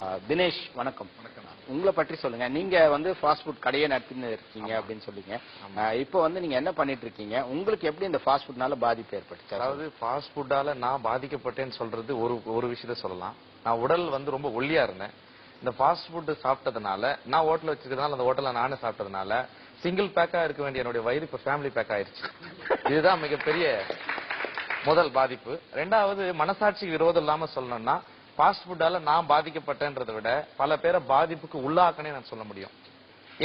தினேஷ் வணக்கம். உங்களை பற்றி சொல்லுங்க. நீங்க வந்து ஃபாஸ்ட் ஃபுட் கடையை நடத்தின்னு இருக்கீங்க அப்படின்னு சொல்லுங்க. இப்போ வந்து நீங்க என்ன பண்ணிட்டு இருக்கீங்க? உங்களுக்கு எப்படி இந்த ஃபாஸ்ட் ஃபுட்னால பாதிப்பு ஏற்பட்டுச்சு? அதாவது ஃபாஸ்ட் ஃபுட்டால நான் பாதிக்கப்பட்டேன்னு சொல்றது ஒரு விஷயத்த சொல்லலாம். நான் உடல் வந்து ரொம்ப ஒல்லியா இருந்தேன். இந்த ஃபாஸ்ட் ஃபுட் சாப்பிட்டதுனால, நான் ஹோட்டல் வச்சிருக்கனால அந்த ஹோட்டல்ல நானே சாப்பிட்டதுனால சிங்கிள் பேக்கா இருக்க வேண்டிய என்னுடைய வயிறு இப்ப ஃபேமிலி பேக் ஆயிருச்சு. இதுதான் மிகப்பெரிய முதல் பாதிப்பு. ரெண்டாவது, மனசாட்சிக்கு விரோதம் இல்லாம சொல்லணும்னா, ஃபாஸ்ட் ஃபுட்டால நான் பாதிக்கப்பட்டேன்றதை விட பல பேரை பாதிப்புக்கு உள்ளாக்கனே நான் சொல்ல முடியும்.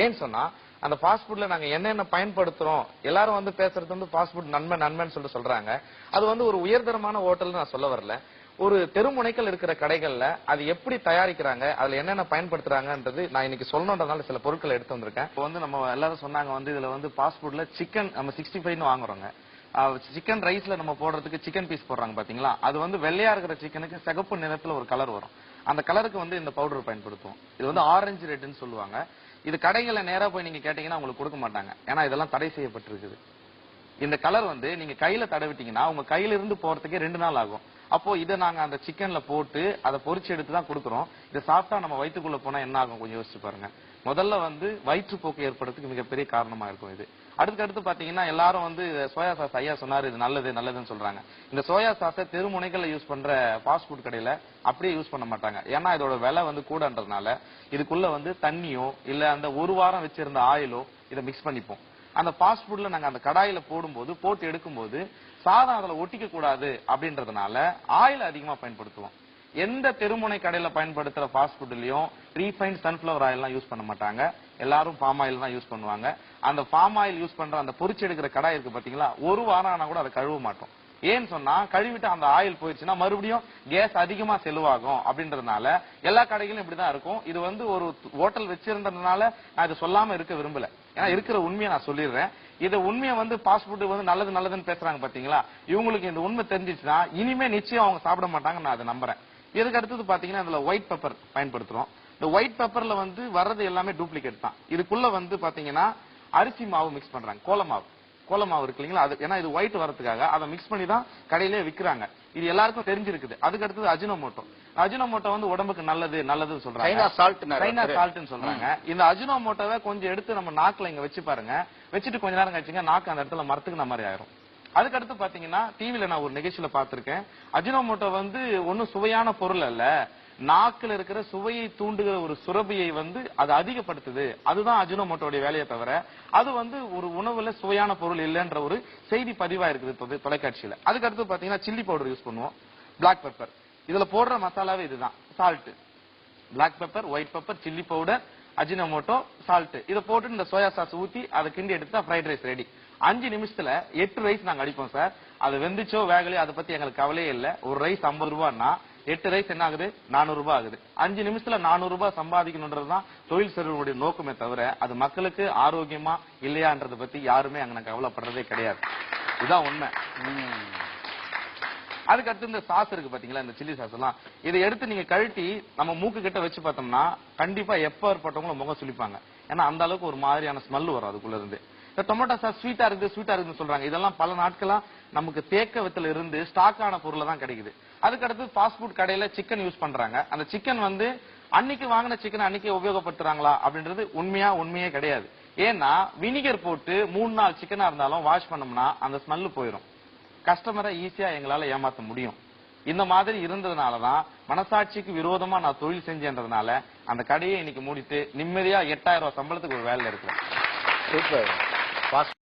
ஏன்னு சொன்னா, அந்த ஃபாஸ்ட் ஃபுட்ல நாங்க என்னென்ன பயன்படுத்துறோம், எல்லாரும் வந்து பேசுறது வந்து ஃபாஸ்ட் ஃபுட் நன்மைன்னு சொல்றாங்க. அது வந்து ஒரு உயர்தரமான ஹோட்டல்னு நான் சொல்ல வரல. ஒரு தெருமுனைகள் இருக்கிற கடைகள்ல அது எப்படி தயாரிக்கிறாங்க, அதுல என்னென்ன பயன்படுத்துறாங்கன்றது நான் இன்னைக்கு சொல்லணும்ன்றதுனால சில பொருட்களை எடுத்து வந்திருக்கேன். இப்போ வந்து நம்ம எல்லாரும் சொன்னாங்க வந்து இதுல வந்து ஃபாஸ்ட் ஃபுட்ல சிக்கன் நம்ம 65 வாங்குறோங்க. சிக்கன் ரைஸ்ல நம்ம போடுறதுக்கு சிக்கன் பீஸ் போடுறாங்க பாத்தீங்களா, அது வந்து வெள்ளையா இருக்கிற சிக்கனுக்கு சிகப்பு நிறத்துல ஒரு கலர் வரும். அந்த கலருக்கு வந்து இந்த பவுடர் பயன்படுத்துவோம். இது வந்து ஆரஞ்சு ரெட்னு சொல்லுவாங்க. இது கடைகளை நேரா போய் நீங்க கேட்டீங்கன்னா உங்களுக்கு கொடுக்க மாட்டாங்க. ஏன்னா இதெல்லாம் தடை செய்யப்பட்டிருக்குது. இந்த கலர் வந்து நீங்க கையில தடவிட்டீங்கன்னா உங்க கையில இருந்து போறதுக்கே 2 நாள் ஆகும். அப்போ இதை நாங்க அந்த சிக்கன்ல போட்டு அதை பொரிச்சு எடுத்து தான் கொடுக்குறோம். இதை சாப்பிட்டா நம்ம வயிற்றுக்குள்ள போனா என்ன ஆகும் கொஞ்சம் யோசிச்சு பாருங்க. முதல்ல வந்து வயிற்றுப்போக்கு ஏற்படுறதுக்கு மிகப்பெரிய காரணமா இருக்கும் இது. அடுத்து பாத்தீங்கன்னா எல்லாரும் வந்து சோயா சாஸ் ஐயா சொன்னாரு இது நல்லதுன்னு சொல்றாங்க. இந்த சோயா சாஸை தெருமுனைகள்ல யூஸ் பண்ற ஃபாஸ்ட் ஃபுட் கடையில அப்படியே யூஸ் பண்ண மாட்டாங்க. ஏன்னா இதோட விலை வந்து கூடன்றதுனால இதுக்குள்ள வந்து தண்ணியோ இல்ல அந்த ஒரு வாரம் வச்சிருந்த ஆயிலோ இதை மிக்ஸ் பண்ணிப்போம். அந்த ஃபாஸ்ட் ஃபுட்ல நாங்க அந்த கடாயில போட்டு எடுக்கும்போது சாதம் அதுல ஒட்டிக்க கூடாது அப்படின்றதுனால ஆயில் அதிகமா பயன்படுத்துவோம். எந்த தெருமுனை கடையில பயன்படுத்துற ஃபாஸ்ட் ஃபுட்லயும் ரீஃபைண்ட் சன்ஃபிளவர் ஆயில் எல்லாம் யூஸ் பண்ண மாட்டாங்க. எல்லாரும் பாம் ஆயில் தான் யூஸ் பண்ணுவாங்க. அந்த பாம் ஆயில் யூஸ் பண்ற அந்த பொரிச்சு எடுக்கிற கடாய் இருக்கு பாத்தீங்களா, ஒரு வாரம் ஆனா கூட அதை கழுவ மாட்டோம். ஏன்னு சொன்னா கழுவிட்டு அந்த ஆயில் போயிடுச்சுன்னா மறுபடியும் கேஸ் அதிகமா செலவாகும் அப்படின்றதுனால எல்லா கடைகளும் இப்படிதான் இருக்கும். இது வந்து ஒரு ஹோட்டல் வச்சிருந்ததுனால நான் இதை சொல்லாம இருக்க விரும்பல. ஏன்னா இருக்கிற உண்மையை நான் சொல்லிடுறேன். இதை உண்மையை வந்து ஃபாஸ்ட் ஃபுட் வந்து நல்லதுன்னு பேசுறாங்க பாத்தீங்களா, இவங்களுக்கு இந்த உண்மை தெரிஞ்சிச்சுன்னா இனிமே நிச்சயம் அவங்க சாப்பிட மாட்டாங்க. நான் அதை நம்புறேன். இதுக்கு அடுத்தது பாத்தீங்கன்னா இதுல ஒயிட் பெப்பர் பயன்படுத்துறோம். இந்த ஒயிட் பெப்பர்ல வந்து வர்றது எல்லாமே டூப்ளிகேட் தான். இதுக்குள்ள வந்து பாத்தீங்கன்னா அரிசி மாவு மிக்ஸ் பண்றாங்க. கோல மாவு இருக்கு இல்லீங்களா, அது ஏன்னா இது ஒயிட் வரதுக்காக அதை மிக்ஸ் பண்ணி தான் கடையிலே விற்கிறாங்க. இது எல்லாருக்கும் தெரிஞ்சிருக்குது. அதுக்கு அடுத்தது அஜினோமோட்டோ வந்து உடம்புக்கு நல்லதுன்னு சொல்றாங்க. சைனா சால்ட்னு சொல்றாங்க. இந்த அஜினோமோட்டோவை கொஞ்சம் எடுத்து நம்ம நாக்குல இங்க வச்சு பாருங்க. வச்சுட்டு கொஞ்ச நேரம் கழிச்சுங்க நாக்கு அந்த இடத்துல மரத்துக்கு மாதிரி ஆயிரும். அதுக்கடுத்து பாத்தீங்கன்னா டிவில நான் ஒரு நிகழ்ச்சியில பாத்திருக்கேன். அஜினோமோட்டோ வந்து ஒன்னும் சுவையான பொருள் அல்ல, நாக்குல இருக்கிற சுவையை தூண்டுகிற ஒரு சுரபியை வந்து அது அதிகப்படுத்துது. அதுதான் அஜினோமோட்டோடைய வேலையை தவிர அது வந்து ஒரு உணவுல சுவையான பொருள் இல்லைன்ற ஒரு செய்தி பதிவா இருக்குது தொலைக்காட்சியில. அதுக்கடுத்து பாத்தீங்கன்னா சில்லி பவுடர் யூஸ் பண்ணுவோம், பிளாக் பெப்பர். இதுல போடுற மசாலாவே இதுதான், salt, black pepper, white pepper, chilli powder, Ajinomoto, salt. இதை போட்டு இந்த சோயா சாஸ் ஊத்தி அதை கிண்டி எடுத்தா ஃப்ரைட் ரைஸ் ரெடி. 5 நிமிஷத்துல 8 ரைஸ் நாங்க அடிப்போம் சார். அது வெந்துச்சோ வேகலையோ அதை பத்தி எங்களுக்கு கவலையே இல்லை. ஒரு ரைஸ் 50 ரூபாய்னா 8 ரைஸ் என்ன ஆகுது, 400 ரூபாய் ஆகுது. 5 நிமிஷத்துல 400 ரூபாய் சம்பாதிக்கணும்ன்றதுதான் தொழில் செய்வதனுடைய நோக்கமே தவிர அது மக்களுக்கு ஆரோக்கியமா இல்லையான்றதை பத்தி யாருமே அங்க கவலைப்படுறதே கிடையாது. இதுதான் உண்மை. அதுக்கு அடுத்து இந்த சாஸ் இருக்கு பாத்தீங்களா, இந்த சில்லி சாஸ் எல்லாம் இதை எடுத்து நீங்க கழட்டி நம்ம மூக்கு கிட்ட வச்சு பார்த்தோம்னா கண்டிப்பா எப்ப ஏற்பட்டவங்களும் முகம் சுளிப்பாங்க. ஏன்னா அந்த அளவுக்கு ஒரு மாதிரியான ஸ்மெல் வரும் அதுக்குள்ள இருந்து. இந்த டொமேட்டோ சாஸ் ஸ்வீட்டா இருக்குன்னு சொல்றாங்க. இதெல்லாம் பல நாட்களா நமக்கு தேக்கத்துல இருந்து ஸ்டாக் ஆன பொருள் தான் கிடைக்குது. அதுக்கு அடுத்து ஃபாஸ்ட் ஃபுட் கடையில சிக்கன் யூஸ் பண்றாங்க. அந்த சிக்கன் வந்து அன்னைக்கு வாங்கின சிக்கன் அன்னைக்கு உபயோகப்படுத்துறாங்களா அப்படின்றது உண்மையே கிடையாது. ஏன்னா வினிகர் போட்டு 3 நாள் சிக்கனா இருந்தாலும் வாஷ் பண்ணோம்னா அந்த ஸ்மெல் போயிடும். கஸ்டமரை ஈஸியா எங்களால ஏமாத்த முடியும். இந்த மாதிரி இருந்ததுனாலதான் மனசாட்சிக்கு விரோதமா நான் தொழில் செஞ்சேன்றதுனால அந்த கடையை இன்னைக்கு மூடிட்டு நிம்மதியா 8000 ரூபாய் சம்பளத்துக்கு ஒரு வேலை இருக்கிறேன்.